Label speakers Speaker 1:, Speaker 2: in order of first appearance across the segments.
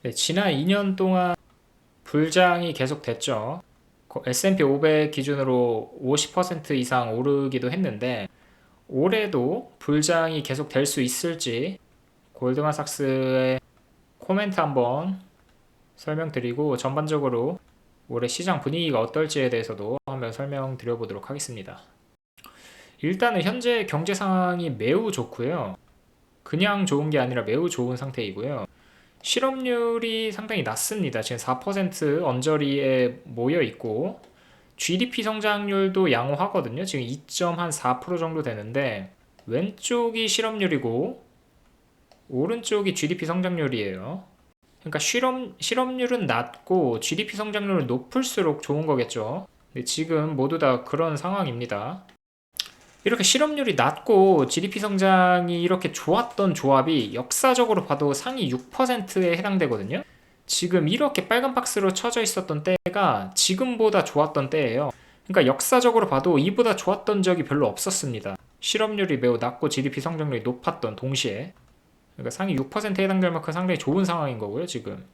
Speaker 1: 네, 지난 2년 동안 불장이 계속 됐죠. S&P 500 기준으로 50% 이상 오르기도 했는데 올해도 불장이 계속 될 수 있을지 골드만삭스의 코멘트 한번 설명드리고 전반적으로 올해 시장 분위기가 어떨지에 대해서도 한번 설명드려 보도록 하겠습니다. 일단은 현재 경제 상황이 매우 좋고요. 그냥 좋은 게 아니라 매우 좋은 상태이고요. 실업률이 상당히 낮습니다. 지금 4% 언저리에 모여 있고 GDP 성장률도 양호하거든요. 지금 2.4% 정도 되는데 왼쪽이 실업률이고 오른쪽이 GDP 성장률이에요. 그러니까 실업률은 낮고 GDP 성장률은 높을수록 좋은 거겠죠. 근데 지금 모두 다 그런 상황입니다. 이렇게 실업률이 낮고 GDP 성장이 이렇게 좋았던 조합이 역사적으로 봐도 상위 6%에 해당되거든요. 지금 이렇게 빨간 박스로 쳐져 있었던 때가 지금보다 좋았던 때예요. 그러니까 역사적으로 봐도 이보다 좋았던 적이 별로 없었습니다. 실업률이 매우 낮고 GDP 성장률이 높았던 동시에. 그러니까 상위 6%에 해당될 만큼 상당히 좋은 상황인 거고요, 지금.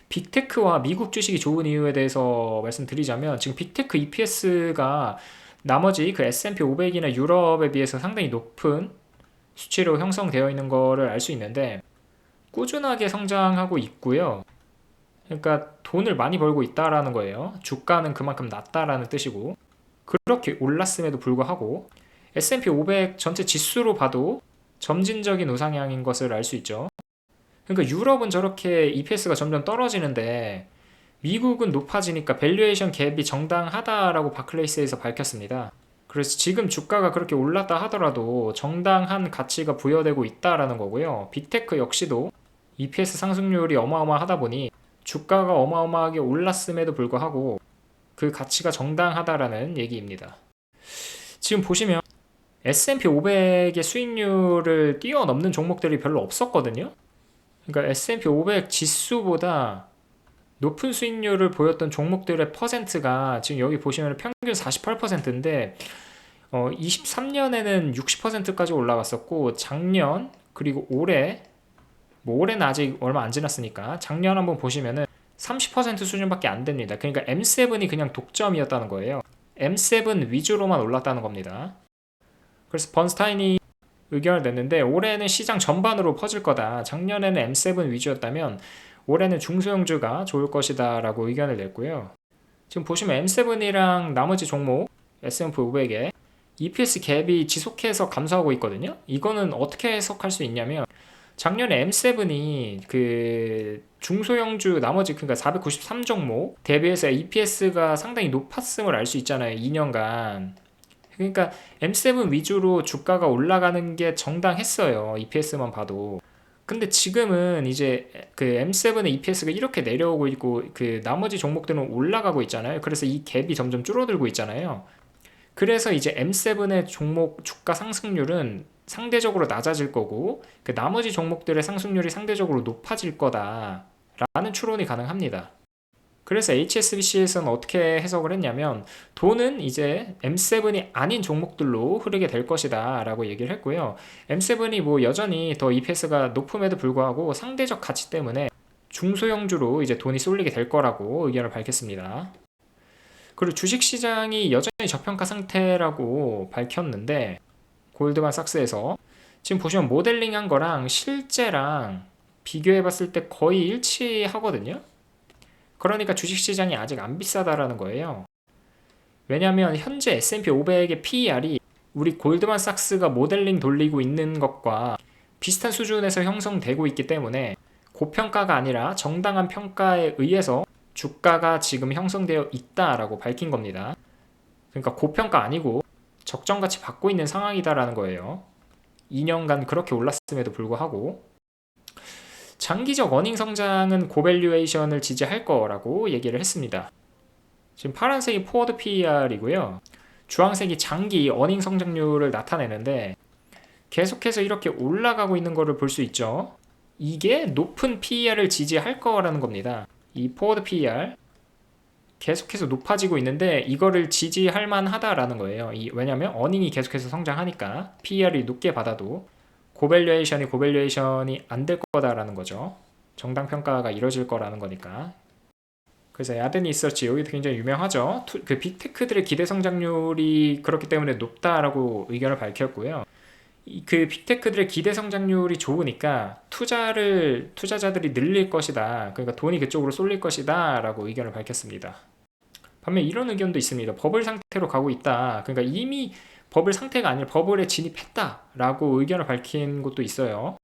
Speaker 1: 빅테크와 미국 주식이 좋은 이유에 대해서 말씀드리자면 지금 빅테크 EPS가 나머지 그 S&P 500이나 유럽에 비해서 상당히 높은 수치로 형성되어 있는 거를 알 수 있는데 꾸준하게 성장하고 있고요. 그러니까 돈을 많이 벌고 있다라는 거예요. 주가는 그만큼 낮다라는 뜻이고 그렇게 올랐음에도 불구하고 S&P 500 전체 지수로 봐도 점진적인 우상향인 것을 알 수 있죠. 그러니까 유럽은 저렇게 EPS가 점점 떨어지는데 미국은 높아지니까 밸류에이션 갭이 정당하다라고 바클레이스에서 밝혔습니다. 그래서 지금 주가가 그렇게 올랐다 하더라도 정당한 가치가 부여되고 있다라는 거고요. 빅테크 역시도 EPS 상승률이 어마어마하다 보니 주가가 어마어마하게 올랐음에도 불구하고 그 가치가 정당하다라는 얘기입니다. 지금 보시면 S&P 500의 수익률을 뛰어넘는 종목들이 별로 없었거든요. 그러니까 S&P 500 지수보다 높은 수익률을 보였던 종목들의 퍼센트가 지금 여기 보시면 평균 48%인데 23년에는 60%까지 올라갔었고 작년 그리고 올해 올해는 아직 얼마 안 지났으니까 작년 한번 보시면은 30% 수준밖에 안 됩니다. 그러니까 M7이 그냥 독점이었다는 거예요. M7 위주로만 올랐다는 겁니다. 그래서 번스타인이 의견을 냈는데 올해는 시장 전반으로 퍼질 거다. 작년에는 M7 위주였다면 올해는 중소형주가 좋을 것이다 라고 의견을 냈고요. 지금 보시면 M7이랑 나머지 종목 S&P 500에 EPS 갭이 지속해서 감소하고 있거든요. 이거는 어떻게 해석할 수 있냐면 작년에 M7이 그 중소형주 나머지 그러니까 493 종목 대비해서 EPS가 상당히 높았음을 알 수 있잖아요. 2년간. 그러니까 M7 위주로 주가가 올라가는 게 정당했어요. EPS만 봐도. 근데 지금은 이제 그 M7의 EPS가 이렇게 내려오고 있고 그 나머지 종목들은 올라가고 있잖아요. 그래서 이 갭이 점점 줄어들고 있잖아요. 그래서 이제 M7의 종목 주가 상승률은 상대적으로 낮아질 거고 그 나머지 종목들의 상승률이 상대적으로 높아질 거다라는 추론이 가능합니다. 그래서 HSBC에서는 어떻게 해석을 했냐면 돈은 이제 M7이 아닌 종목들로 흐르게 될 것이다 라고 얘기를 했고요. M7이 뭐 여전히 더 EPS가 높음에도 불구하고 상대적 가치 때문에 중소형주로 이제 돈이 쏠리게 될 거라고 의견을 밝혔습니다. 그리고 주식시장이 여전히 저평가 상태라고 밝혔는데 골드만삭스에서 지금 보시면 모델링한 거랑 실제랑 비교해 봤을 때 거의 일치하거든요. 그러니까 주식시장이 아직 안 비싸다라는 거예요. 왜냐하면 현재 S&P 500의 PER이 우리 골드만삭스가 모델링 돌리고 있는 것과 비슷한 수준에서 형성되고 있기 때문에 고평가가 아니라 정당한 평가에 의해서 주가가 지금 형성되어 있다라고 밝힌 겁니다. 그러니까 고평가 아니고 적정가치 받고 있는 상황이다라는 거예요. 2년간 그렇게 올랐음에도 불구하고 장기적 어닝 성장은 고밸류에이션을 지지할 거라고 얘기를 했습니다. 지금 파란색이 포워드 PER이고요. 주황색이 장기 어닝 성장률을 나타내는데 계속해서 이렇게 올라가고 있는 거를 볼 수 있죠. 이게 높은 PER을 지지할 거라는 겁니다. 이 포워드 PER 계속해서 높아지고 있는데 이거를 지지할 만하다라는 거예요. 왜냐하면 어닝이 계속해서 성장하니까 PER이 높게 받아도 고밸류에이션이 안 될 거다라는 거죠. 정당 평가가 이뤄질 거라는 거니까. 그래서 야드 리서치 여기도 굉장히 유명하죠. 그 빅테크들의 기대 성장률이 그렇기 때문에 높다라고 의견을 밝혔고요. 그 빅테크들의 기대 성장률이 좋으니까 투자자들이 늘릴 것이다. 그러니까 돈이 그쪽으로 쏠릴 것이다 라고 의견을 밝혔습니다. 반면 이런 의견도 있습니다. 버블 상태로 가고 있다. 그러니까 이미 버블 상태가 아니라 버블에 진입했다 라고 의견을 밝힌 곳도 있어요.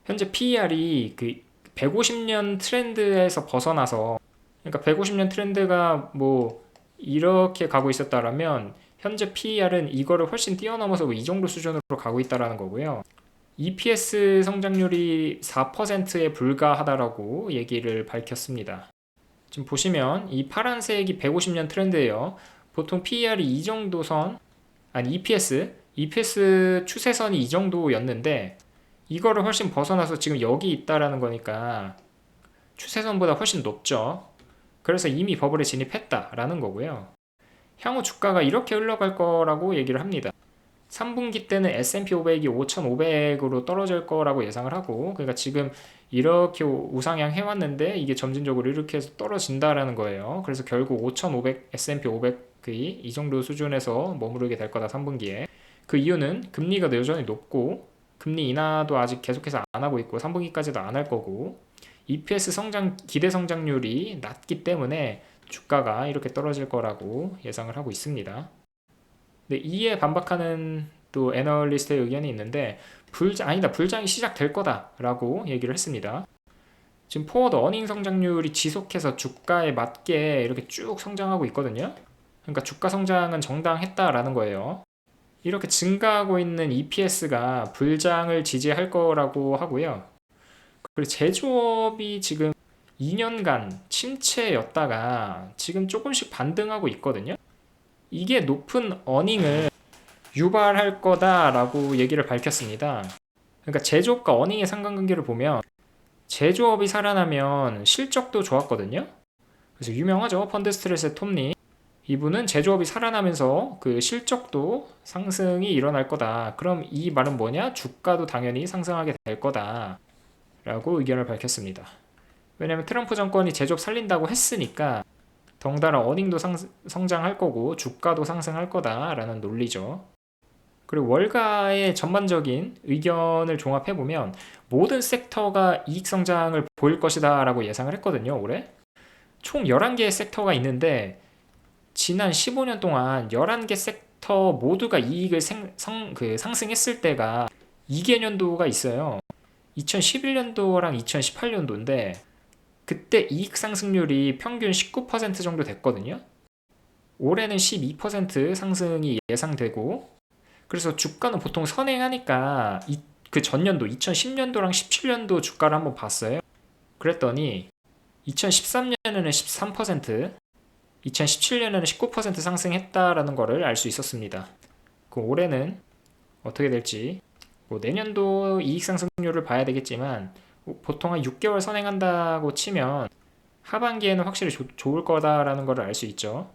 Speaker 1: 현재 PER이 그 150년 트렌드에서 벗어나서, 그러니까 150년 트렌드가 뭐 이렇게 가고 있었다라면 현재 PER은 이거를 훨씬 뛰어넘어서 이 정도 수준으로 가고 있다라는 거고요. EPS 성장률이 4%에 불과하다라고 얘기를 밝혔습니다. 지금 보시면 이 파란색이 150년 트렌드예요. 보통 PER이 이 정도 선, 아니 EPS 추세선이 이 정도였는데 이거를 훨씬 벗어나서 지금 여기 있다라는 거니까 추세선보다 훨씬 높죠. 그래서 이미 버블에 진입했다라는 거고요. 향후 주가가 이렇게 흘러갈 거라고 얘기를 합니다. 3분기 때는 S&P 500이 5,500으로 떨어질 거라고 예상을 하고, 그러니까 지금 이렇게 우상향 해왔는데 이게 점진적으로 이렇게 해서 떨어진다라는 거예요. 그래서 결국 5,500, S&P 500이 이 정도 수준에서 머무르게 될 거다 3분기에. 그 이유는 금리가 여전히 높고 금리 인하도 아직 계속해서 안 하고 있고 3분기까지도 안 할 거고 EPS 기대 성장률이 낮기 때문에 주가가 이렇게 떨어질 거라고 예상을 하고 있습니다. 근데 이에 반박하는 또 애널리스트의 의견이 있는데 불장이 시작될 거다라고 얘기를 했습니다. 지금 포워드 어닝 성장률이 지속해서 주가에 맞게 이렇게 쭉 성장하고 있거든요. 그러니까 주가 성장은 정당했다라는 거예요. 이렇게 증가하고 있는 EPS가 불장을 지지할 거라고 하고요. 그리고 제조업이 지금 2년간 침체였다가 지금 조금씩 반등하고 있거든요. 이게 높은 어닝을 유발할 거다라고 얘기를 밝혔습니다. 그러니까 제조업과 어닝의 상관관계를 보면 제조업이 살아나면 실적도 좋았거든요. 그래서 유명하죠. 펀드스트레스의 톰리. 이분은 제조업이 살아나면서 그 실적도 상승이 일어날 거다. 그럼 이 말은 뭐냐? 주가도 당연히 상승하게 될 거다 라고 의견을 밝혔습니다. 왜냐면 트럼프 정권이 제조업 살린다고 했으니까 덩달아 어닝도 성장할 거고 주가도 상승할 거다라는 논리죠. 그리고 월가의 전반적인 의견을 종합해보면 모든 섹터가 이익 성장을 보일 것이다 라고 예상을 했거든요. 올해 총 11개의 섹터가 있는데 지난 15년 동안 11개 섹터 모두가 이익을 상승했을 때가 2개년도가 있어요. 2011년도랑 2018년도인데 그때 이익 상승률이 평균 19% 정도 됐거든요. 올해는 12% 상승이 예상되고, 그래서 주가는 보통 선행하니까 그 전년도 2010년도랑 17년도 주가를 한번 봤어요. 그랬더니 2013년에는 13%, 2017년에는 19% 상승했다라는 거를 알 수 있었습니다. 그 올해는 어떻게 될지 뭐 내년도 이익 상승률을 봐야 되겠지만 보통 한 6개월 선행한다고 치면 하반기에는 확실히 좋을 거다라는 걸 알 수 있죠.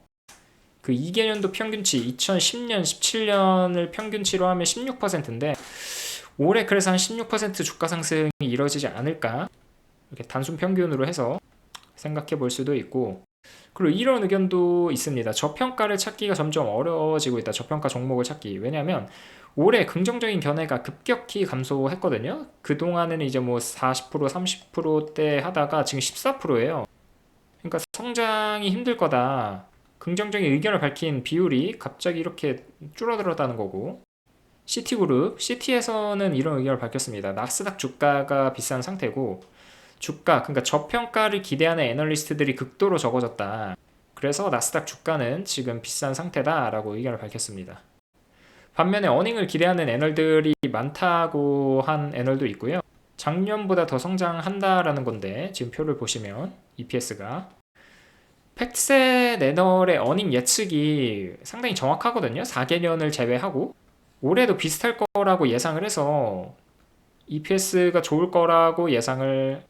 Speaker 1: 그 2개년도 평균치 2010년, 17년을 평균치로 하면 16%인데 올해 그래서 한 16% 주가 상승이 이뤄지지 않을까 이렇게 단순 평균으로 해서 생각해 볼 수도 있고, 그리고 이런 의견도 있습니다. 저평가를 찾기가 점점 어려워지고 있다. 저평가 종목을 찾기. 왜냐하면 올해 긍정적인 견해가 급격히 감소했거든요. 그동안에는 이제 뭐 40%, 30%대 하다가 지금 14%예요. 그러니까 성장이 힘들 거다. 긍정적인 의견을 밝힌 비율이 갑자기 이렇게 줄어들었다는 거고, 시티그룹, 시티에서는 이런 의견을 밝혔습니다. 나스닥 주가가 비싼 상태고 그러니까 저평가를 기대하는 애널리스트들이 극도로 적어졌다. 그래서 나스닥 주가는 지금 비싼 상태다라고 의견을 밝혔습니다. 반면에 어닝을 기대하는 애널들이 많다고 한 애널도 있고요. 작년보다 더 성장한다라는 건데 지금 표를 보시면 EPS가 팩셋 애널의 어닝 예측이 상당히 정확하거든요. 4개년을 제외하고 올해도 비슷할 거라고 예상을 해서 EPS가 좋을 거라고 예상을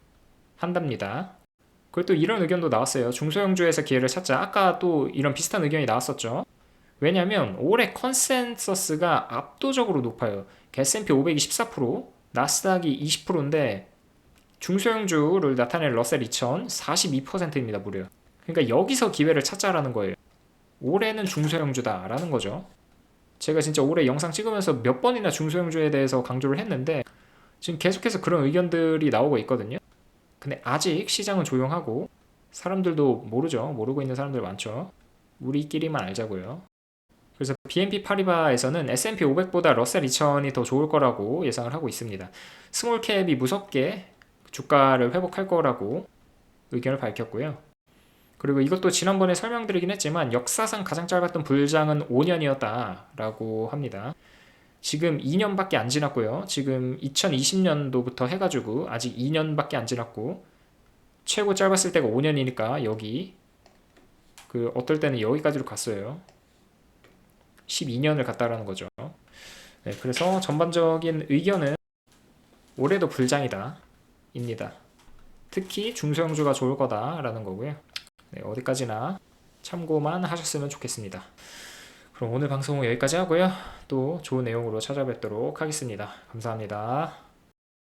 Speaker 1: 한답니다. 그리고 또 이런 의견도 나왔어요. 중소형주에서 기회를 찾자. 아까 또 이런 비슷한 의견이 나왔었죠. 왜냐면 올해 컨센서스가 압도적으로 높아요. S&P 500이 14%, 나스닥이 20%인데 중소형주를 나타낸 러셀 2000 42%입니다. 무려. 그러니까 여기서 기회를 찾자라는 거예요. 올해는 중소형주다 라는 거죠. 제가 진짜 올해 영상 찍으면서 몇 번이나 중소형주에 대해서 강조를 했는데 지금 계속해서 그런 의견들이 나오고 있거든요. 근데 아직 시장은 조용하고 사람들도 모르죠. 모르고 있는 사람들 많죠. 우리끼리만 알자고요. 그래서 BNP 파리바에서는 S&P 500보다 러셀 2000이 더 좋을 거라고 예상을 하고 있습니다. 스몰캡이 무섭게 주가를 회복할 거라고 의견을 밝혔고요. 그리고 이것도 지난번에 설명드리긴 했지만 역사상 가장 짧았던 불장은 5년이었다라고 합니다. 지금 2년밖에 안 지났고요. 지금 2020년도부터 해가지고 아직 2년밖에 안 지났고 최고 짧았을 때가 5년이니까 여기 어떨 때는 여기까지로 갔어요. 12년을 갔다라는 거죠. 네, 그래서 전반적인 의견은 올해도 불장이다 입니다. 특히 중소형주가 좋을 거다라는 거고요. 네, 어디까지나 참고만 하셨으면 좋겠습니다. 그럼 오늘 방송은 여기까지 하고요. 또 좋은 내용으로 찾아뵙도록 하겠습니다. 감사합니다.